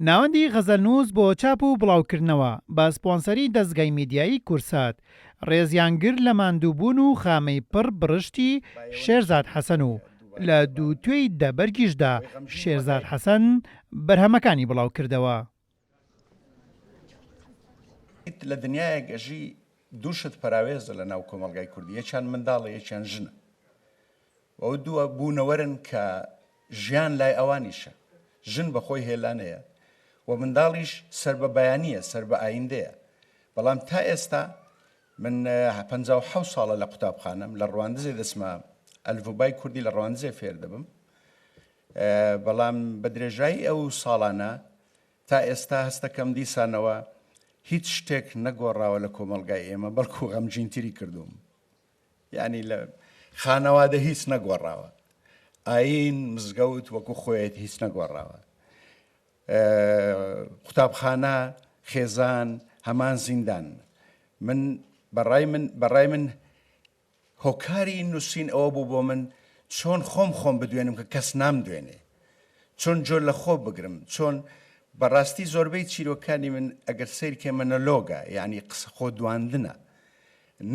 ناوەندی غەزەلنووس بۆ چاپ و بڵاوکردنەوە بە سپۆنسەری دەستگای میدیایی کورسات ڕێزیانگر لە ماندووبوون و خامەی پڕ بڕشتی شێرزاد حەسەن و لە دووتوێی دەبەرگیشدا شێرزاد حەسەن بەرهەمەکانی بڵاو کردەوە. لە دنیای گەژی دووشت پراوێزە لە ناو کۆمەلگای کوردی، یەکیان منداڵە یەکیان ژنە، ئەو دووە بوونەوەرن کە ژیان لای ئەوانیشە، ژن بەخۆی هێلانەیە و منداڵیش سەر بە بەیانیە، سەر بە ئایندەیە. بەڵام تا ئێستا من 57 ساڵە لە قوتابخانەم، لە ڕواندزێ دەسمە ئەلفوبای کوردی لە ڕواندزێ فێر دەبم، بەڵام بە درێژایی ئەو ساڵانە تا ئێستا هەستەکەم دیسانەوە هیچ شتێک نەگۆڕاوە لە کۆمەلگای ئێمە، بەڵکو غەمجینتری کردوم. یعنی لە خانەوادە هیچ نەگۆڕاوە، ئاین مزگەوت وەکو خۆیەت هیچ نەگۆڕاوە، قوتابخانە خێزان هەمان زیندان. من بەڕای من هۆکاری نووسین ئەوە بوو بۆ من چۆن خۆم بدوێنم کە کەس نامدوێنێ، چۆن جۆر لە خۆ بگرم، چۆن بەڕاستی زۆربەی چیرۆکانی من ئەگەر سیرکێ مەنەلۆگە، یعنی قسە خۆ دواندنە،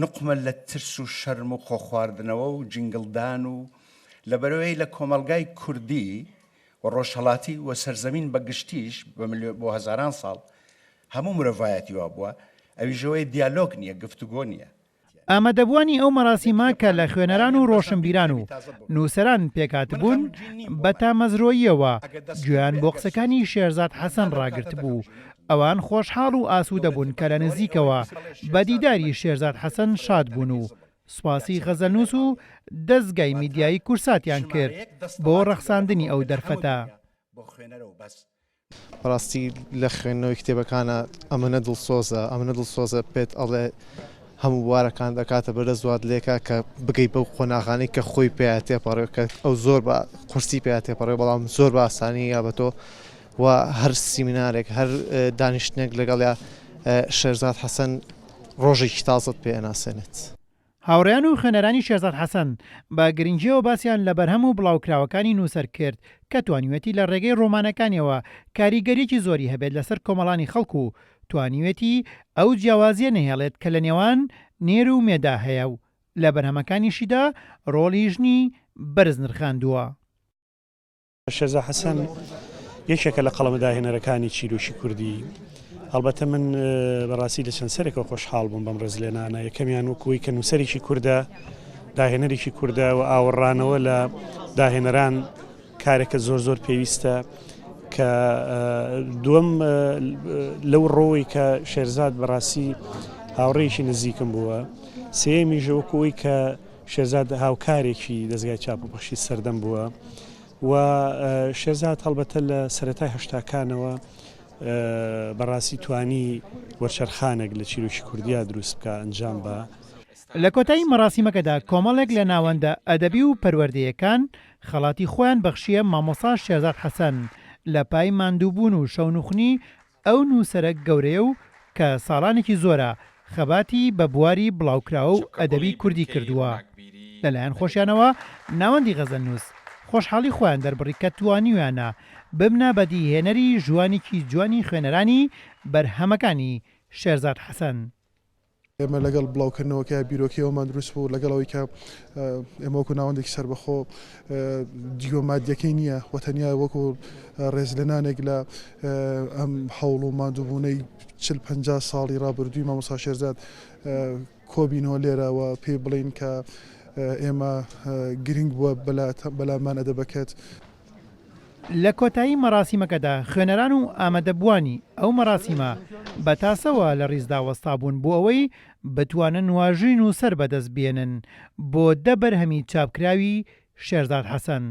نقمە لە ترس و شەرم و خۆخواردنەوە و جنگڵدان و لەبەرەوەی لە کۆمەلگای کوردی و ڕۆژهەڵاتی و سەرزەمین بەگشتیش بۆ هەزاران ساڵ هەموو مرۆڤایەتی وا بووە، ئەویژەوەی دیالۆگ نییە، گفتوگۆ نییە. ئامادەبوانی ئەو مەراسیمە کە لە خوێنەران و ڕۆشنبیران و نووسەران پێکاتبوون بە تامەزرۆییەوە گوێیان بۆ قسەکانی شێرزاد حەسەن ڕاگرت بوو. ئەوان خۆشحاڵ و ئاسوودە بوون کە لە نزیکەوە بە دیداری شێرزاد حەسەن شاد بوون و سوپاسی غەزەلنووس و دەستگای میدیایی کورساتیان کرد بۆ ڕەخساندنی ئەو دەرفەتە. بەڕاستی لە خوێندنەوەی کتێبەکانە ئەمەنە دڵسۆزە پێت ئەڵێ هەموو وارەکان دەکاتە بەرە زواد لێکە کە بگەی بەو خۆناغانەی کە خۆی پێیا تێپەڕێ، کە ئەو زۆر بە قورسی پێیا تێپەڕێ، بەڵام زۆر بە ئاسانی یا بە تۆ و هەر سیمینارێک هەر دانیشتنێک لەگەڵیا شێرزاد حەسەن ڕۆژێکی تازت پێ ئەناسێنێت. هاوڕێیان و خوێنەرانی شێرزاد حەسەن بە گرنگیەوە باسییان لە بەرهەم و بڵاوکراوەکانی نووسەر کرد کە توانیوێتی لە ڕێگەی ڕۆمانەکانیەوە کاریگەریەکی زۆری هەبێت لەسەر کۆمەڵانی خەڵکو و توانیوێتی ئەو جیاوازیە نەهێڵێت کە لە نێوان نێر و مێدا هەیە و لە بەرهەمەکانیشیدا ڕۆڵی ژنی بەرز نرخاندووە. شێرزاد حەسەن یەکێکە لە قەڵەمە داهێنەرەکانی چیرۆشی کوردی. هەڵبەتە من بەڕاستی لە چەند سەرێکەوە خۆشحاڵ بووم بەم ڕێزلێنانە. یەکەمیان وەکوی کە نووسەرێکی کووردە، داهێنەرێکی کووردە و ئاوەڕانەوە لە داهێنەران کارێکە زۆر پێویستە، کە دووەم لەو ڕۆی کە شێرزاد بەڕاستی هاوڕێیەکی نزیکم بووە، سێمیژە وەکوی کە شێرزاد هاوکارێکی دەستگای چاپۆپەخشی سەردەم بووە و شێرزاد هەڵبەتە لە سەرەتای هەشتاکانەوە بەڕاستی توانی وەرچەرخانێک لە چیرۆکی کوردیا دروست بکە ئەنجام بە. لە کۆتایی مەراسیمەکەدا کۆمەڵێک لە ناوەندە ئەدەبی و پەروەردەیەکان خەڵاتی خۆیان بەخشیە مامۆستا شێرزاد حەسەن لە پای ماندووبوون و شەونوخنی ئەو نووسەرە گەورەیە و کە ساڵانێکی زۆرە خەباتی بە بواری بڵاوکراوە و ئەدەبی کوردی کردووە. لەلایەن خۆشیانەوە ناوەندی غەزەلنووس خۆشحاڵی خۆیان دەربڕی کە توانیویانە ببنە بەدیهێنەری ژوانێکی جوانی خوێنەرانی بەرهەمەکانی شێرزاد حەسەن. ئێمە لەگەڵ بڵاوکردنەوەکە بیرۆکیەوەمان دروست بوو، لەگەڵەوەی کە ئێمە وەکو ناوەندێکی سەربەخۆ دیگۆمادیەکەی نییە، وەتەنیا وەکو ڕێزلێنانێک لە ئەم هەوڵ و ماندووبوونەی 40-50 ساڵی ڕابردووی مامۆستا شێرزاد کۆبینەوە لێرەوە پێی بڵین کە ئێمە گرنگ بووە بەلامان ئەدەبەکەت. لە کۆتایی مەراسیمەکەدا خوێنەران و ئامادەبوانی ئەو مەراسیمە بە تاسەوە لە ڕیزدا وەستا بوون بۆ ئەوەی بتوانن واژین و سەر بەدەست بێنن بۆ دە بەرهەمی چاپکراوی شێرزاد حەسەن.